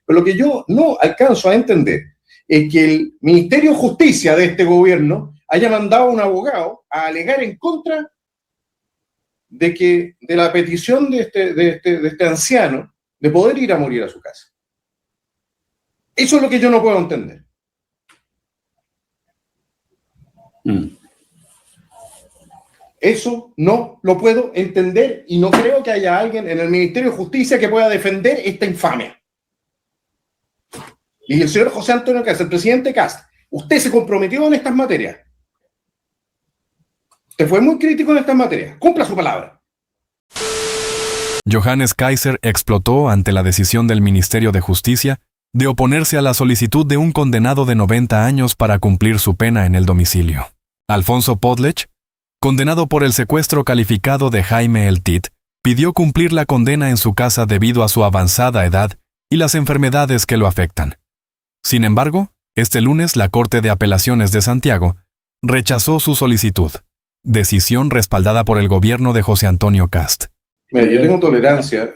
Pero lo que yo no alcanzo a entender es que el Ministerio de Justicia de este gobierno haya mandado a un abogado a alegar en contra de la petición de este anciano de poder ir a morir a su casa. Eso es lo que yo no puedo entender. Eso no lo puedo entender y no creo que haya alguien en el Ministerio de Justicia que pueda defender esta infamia. Y el señor José Antonio Kast, el presidente Kast, usted se comprometió en estas materias. Usted fue muy crítico en estas materias. Cumpla su palabra. Johannes Kaiser explotó ante la decisión del Ministerio de Justicia de oponerse a la solicitud de un condenado de 90 años para cumplir su pena en el domicilio. Alfonso Podlech, condenado por el secuestro calificado de Jaime El Tit, pidió cumplir la condena en su casa debido a su avanzada edad y las enfermedades que lo afectan. Sin embargo, este lunes la Corte de Apelaciones de Santiago rechazó su solicitud, decisión respaldada por el gobierno de José Antonio Kast. Mira, yo tengo tolerancia,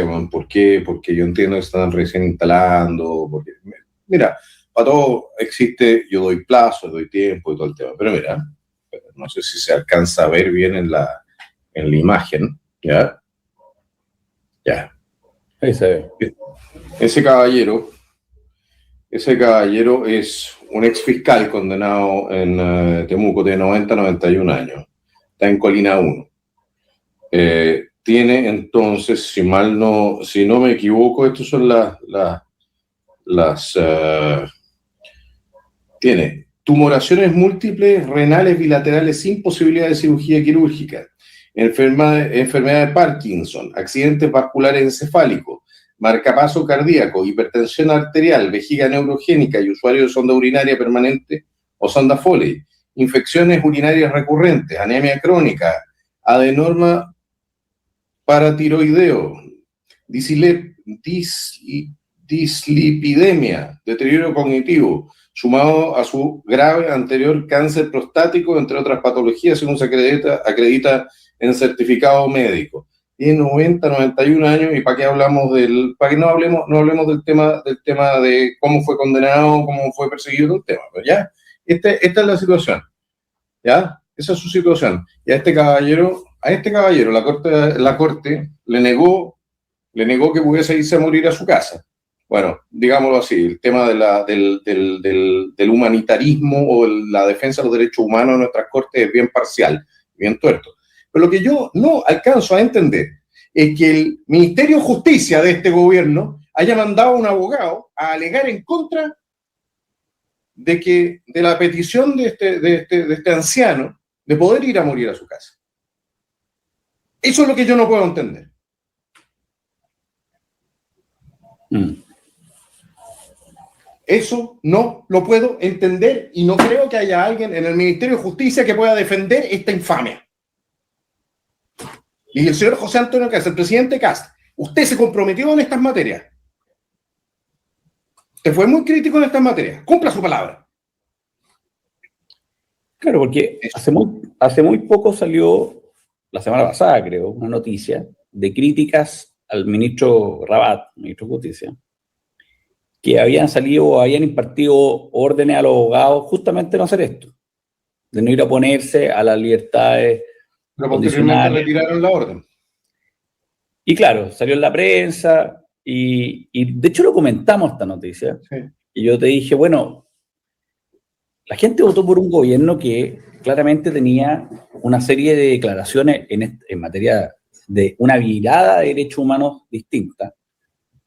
bueno, ¿por qué? Porque yo entiendo que están recién instalando, porque, mira, para todo existe, yo doy plazo, doy tiempo y todo el tema, pero mira, no sé si se alcanza a ver bien en la imagen, ¿ya? Ya. Ahí se ve. Ese caballero es un ex fiscal condenado en Temuco de 91 años, está en Colina 1. Tiene entonces, si no me equivoco, estos son tiene tumoraciones múltiples renales bilaterales sin posibilidad de cirugía quirúrgica, enfermedad de Parkinson, accidentes vasculares encefálicos, marcapaso cardíaco, hipertensión arterial, vejiga neurogénica y usuario de sonda urinaria permanente o sonda Foley, infecciones urinarias recurrentes, anemia crónica, adenoma paratiroideo, dislipidemia, deterioro cognitivo, sumado a su grave anterior cáncer prostático, entre otras patologías, según se acredita en certificado médico. Tiene 91 años, y ¿para qué hablamos para que no hablemos del tema de cómo fue condenado, cómo fue perseguido el tema? Pero ya, esta es la situación, ¿ya? Esa es su situación. Y a este caballero la corte le negó que pudiese irse a morir a su casa. Bueno, digámoslo así, el tema del humanitarismo o la defensa de los derechos humanos en nuestras cortes es bien parcial, bien tuerto. Pero lo que yo no alcanzo a entender es que el Ministerio de Justicia de este gobierno haya mandado a un abogado a alegar en contra de la petición de este anciano de poder ir a morir a su casa. Eso es lo que yo no puedo entender. Eso no lo puedo entender y no creo que haya alguien en el Ministerio de Justicia que pueda defender esta infamia. Y el señor José Antonio Kast, el presidente Kast, usted se comprometió en estas materias. Usted fue muy crítico en estas materias. Cumpla su palabra. Claro, porque hace muy poco salió, la semana pasada creo, una noticia de críticas al ministro Rabat, ministro de Justicia, que habían impartido órdenes a los abogados justamente de no hacer esto, de no ir a oponerse a las libertades. Pero posteriormente retiraron la orden. Y claro, salió en la prensa y de hecho lo comentamos esta noticia. Sí. Y yo te dije, bueno, la gente votó por un gobierno que claramente tenía una serie de declaraciones en materia de una mirada de derechos humanos distinta.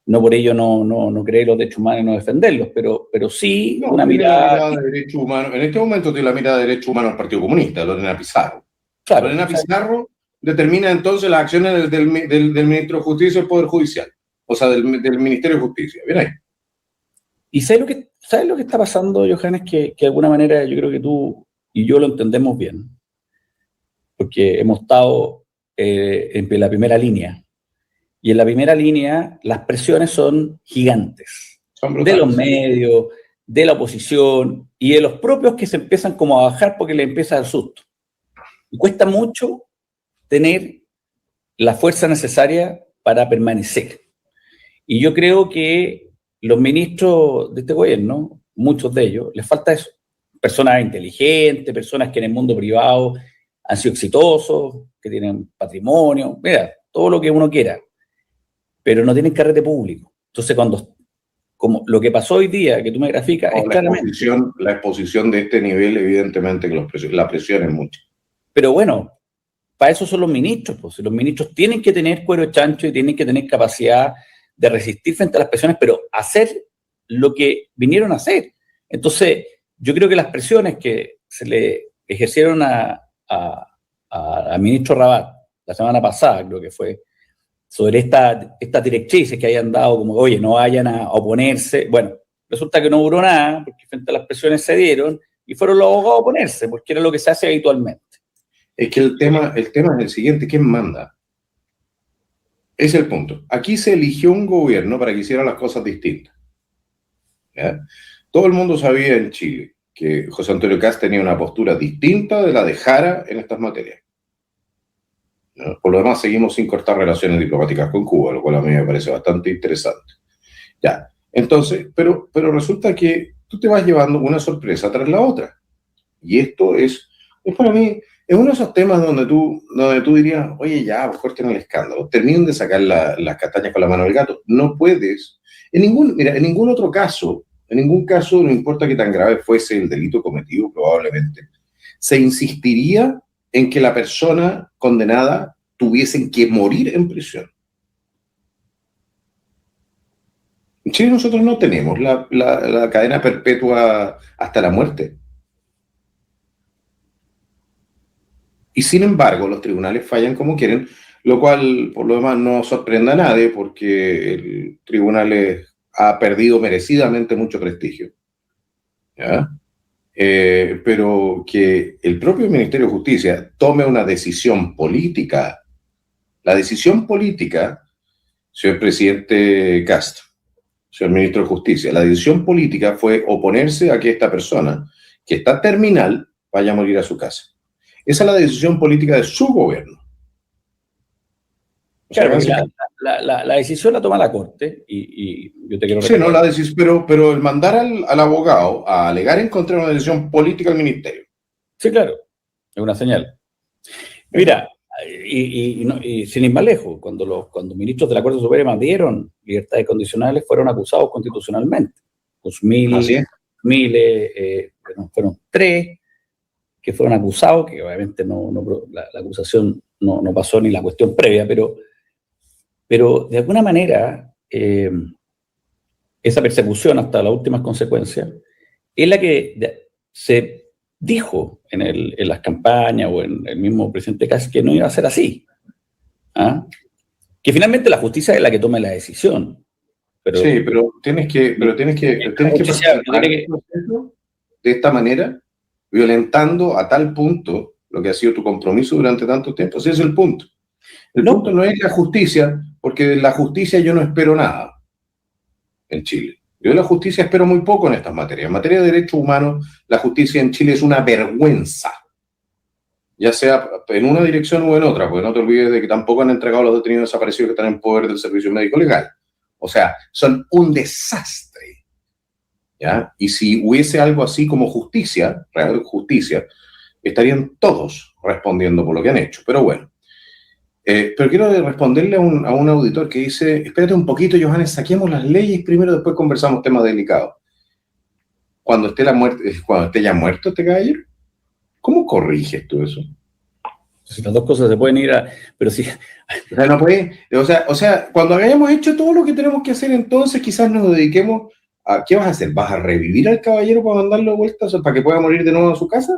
No por ello no creer los derechos humanos y no defenderlos, pero sí una mirada de derechos humanos. En este momento tiene la mirada de derechos humanos del Partido Comunista, Lorena Pizarro. Claro, Lorena Pizarro determina entonces las acciones del ministro de Justicia y del Poder Judicial, o sea, del Ministerio de Justicia. Bien ahí. ¿Y sabes lo que está pasando, Johannes? Que de alguna manera yo creo que tú y yo lo entendemos bien, porque hemos estado en la primera línea. Y en la primera línea las presiones son gigantes. De los medios, de la oposición y de los propios que se empiezan como a bajar porque les empieza a dar susto. Y cuesta mucho tener la fuerza necesaria para permanecer. Y yo creo que los ministros de este gobierno, muchos de ellos, les falta eso. Personas inteligentes, personas que en el mundo privado han sido exitosos, que tienen patrimonio, mira, todo lo que uno quiera, pero no tienen carrete público. Entonces, como lo que pasó hoy día, que tú me graficas, es claramente... La exposición de este nivel, evidentemente, que la presión es mucha. Pero bueno, para eso son los ministros, pues. Los ministros tienen que tener cuero chancho y tienen que tener capacidad de resistir frente a las presiones, pero hacer lo que vinieron a hacer. Entonces, yo creo que las presiones que se le ejercieron al ministro Rabat la semana pasada, creo que fue, sobre estas directrices que hayan dado, como, oye, no vayan a oponerse. Bueno, resulta que no duró nada, porque frente a las presiones se dieron y fueron los abogados a oponerse, porque era lo que se hace habitualmente. Es que el tema es el siguiente: ¿quién manda? Es el punto. Aquí se eligió un gobierno para que hiciera las cosas distintas. ¿Ya? Todo el mundo sabía en Chile que José Antonio Kast tenía una postura distinta de la de Jara en estas materias. ¿No? Por lo demás, seguimos sin cortar relaciones diplomáticas con Cuba, lo cual a mí me parece bastante interesante. Ya, entonces, pero resulta que tú te vas llevando una sorpresa tras la otra. Y esto es para mí, es uno de esos temas donde tú dirías, oye, ya, pues corten el escándalo, terminen de sacar las castañas con la mano del gato. No puedes. En ningún otro caso, no importa qué tan grave fuese el delito cometido, probablemente, se insistiría en que la persona condenada tuviesen que morir en prisión. En Chile nosotros no tenemos la cadena perpetua hasta la muerte. Y sin embargo, los tribunales fallan como quieren, lo cual, por lo demás, no sorprende a nadie, porque el tribunal ha perdido merecidamente mucho prestigio. ¿Ya? Pero que el propio Ministerio de Justicia tome una decisión política. La decisión política, señor presidente Castro, señor ministro de Justicia, la decisión política fue oponerse a que esta persona, que está terminal, vaya a morir a su casa. Esa es la decisión política de su gobierno. Claro, la decisión la toma la Corte y yo te quiero... Sí, no, la decisión, pero el mandar al abogado a alegar en contra de una decisión política del ministerio. Sí, claro, es una señal. Mira, y sin ir más lejos, cuando ministros de la Corte Suprema dieron libertades condicionales, fueron acusados constitucionalmente. Fueron 3 que fueron acusados, que obviamente la acusación no pasó ni la cuestión previa, pero de alguna manera esa persecución hasta las últimas consecuencias es la que se dijo en las campañas o en el mismo presidente Kast que no iba a ser así. ¿Ah? Que finalmente la justicia es la que tome la decisión. Sí, pero tienes que de esta manera, violentando a tal punto lo que ha sido tu compromiso durante tanto tiempo. Ese es el punto. El punto no es la justicia, porque de la justicia yo no espero nada en Chile. Yo de la justicia espero muy poco en estas materias. En materia de derechos humanos, la justicia en Chile es una vergüenza, ya sea en una dirección o en otra, porque no te olvides de que tampoco han entregado a los detenidos desaparecidos que están en poder del Servicio Médico Legal. O sea, son un desastre. ¿Ya? Y si hubiese algo así como justicia, real justicia, estarían todos respondiendo por lo que han hecho. Pero bueno, pero quiero responderle a un auditor que dice, espérate un poquito, Johannes, saquemos las leyes primero, después conversamos temas delicados. Cuando esté ya muerto este caballero, ¿cómo corriges tú eso? Si las dos cosas se pueden ir a... Pero sí... O sea, no puede... O sea, cuando hayamos hecho todo lo que tenemos que hacer, entonces quizás nos dediquemos... ¿Qué vas a hacer? ¿Vas a revivir al caballero para mandarlo de vuelta, o sea, para que pueda morir de nuevo a su casa?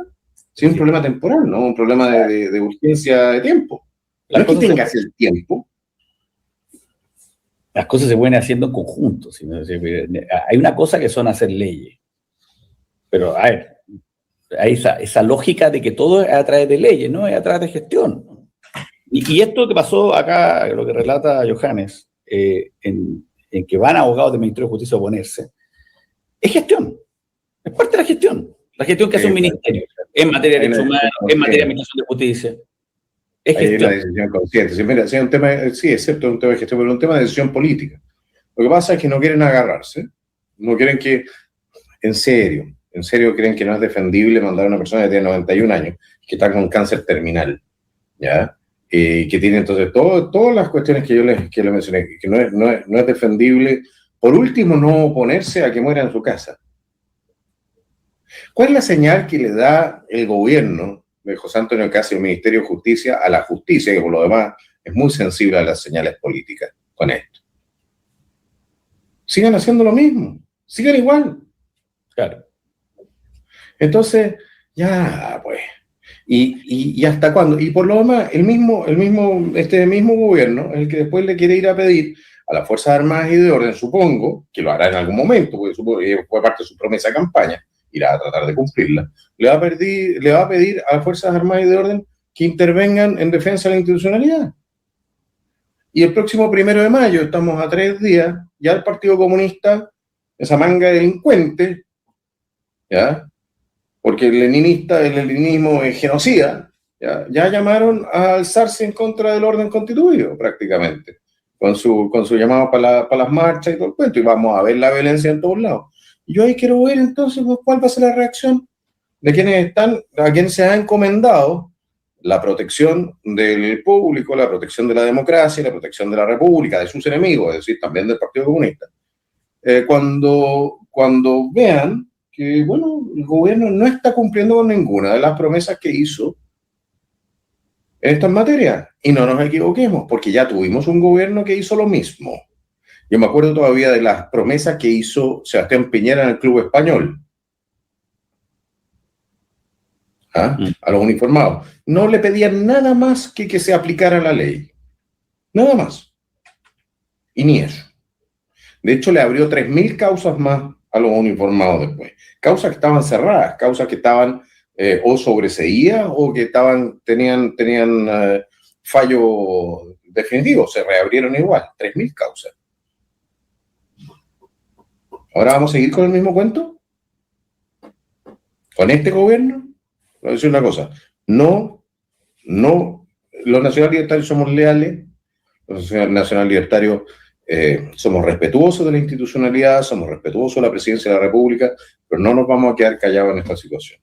Sí, un problema temporal, ¿no? Un problema de urgencia de tiempo. No es que tengas el tiempo. Las cosas se pueden haciendo en conjunto. ¿Sí? Hay una cosa que son hacer leyes. Pero, a ver, hay esa lógica de que todo es a través de leyes, ¿no? Es a través de gestión. Y esto que pasó acá, lo que relata Johannes, en que van abogados del Ministerio de Justicia a oponerse, es gestión, es parte de la gestión que hace un ministerio, en materia de derechos humanos, en materia de administración de justicia. Es gestión. Hay una decisión consciente. Sí, mira, sí, es cierto, un tema de gestión, pero un tema de decisión política. Lo que pasa es que no quieren agarrarse, no quieren que, en serio creen que no es defendible mandar a una persona que tiene 91 años, que está con cáncer terminal, ¿ya? Que tiene entonces todas las cuestiones que yo les mencioné, que no es defendible, por último, no oponerse a que muera en su casa. ¿Cuál es la señal que le da el gobierno de José Antonio Kast y el Ministerio de Justicia a la justicia, que por lo demás es muy sensible a las señales políticas con esto? Sigan haciendo lo mismo, sigan igual. Claro. Entonces, ya, pues. ¿Y hasta cuándo? Y por lo demás, este mismo gobierno es el que después le quiere ir a pedir a las Fuerzas Armadas y de Orden, supongo, que lo hará en algún momento, porque supongo que fue parte de su promesa de campaña, irá a tratar de cumplirla, le va a pedir a las Fuerzas Armadas y de Orden que intervengan en defensa de la institucionalidad. Y el próximo 1 de mayo, estamos a 3 días, ya el Partido Comunista, esa manga de delincuentes, ¿ya? Porque el leninismo es genocida, ya llamaron a alzarse en contra del orden constituido, prácticamente, con su llamado para las marchas y todo el cuento, y vamos a ver la violencia en todos lados. Y yo ahí quiero ver entonces cuál va a ser la reacción de a quienes se ha encomendado la protección del público, la protección de la democracia, la protección de la república, de sus enemigos, es decir, también del Partido Comunista. Cuando vean que, bueno, el gobierno no está cumpliendo con ninguna de las promesas que hizo en estas materias. Y no nos equivoquemos, porque ya tuvimos un gobierno que hizo lo mismo. Yo me acuerdo todavía de las promesas que hizo Sebastián Piñera en el Club Español. A los uniformados. No le pedían nada más que se aplicara la ley. Nada más. Y ni eso. De hecho, le abrió 3.000 causas más a los uniformados después. Causas que estaban cerradas, causas que estaban o sobreseídas o que tenían fallo definitivo. Se reabrieron igual, 3.000 causas. ¿Ahora vamos a seguir con el mismo cuento? ¿Con este gobierno? Voy a decir una cosa. No, los nacional-libertarios somos leales, los nacional-libertarios somos respetuosos de la institucionalidad, somos respetuosos de la presidencia de la República, pero no nos vamos a quedar callados en esta situación.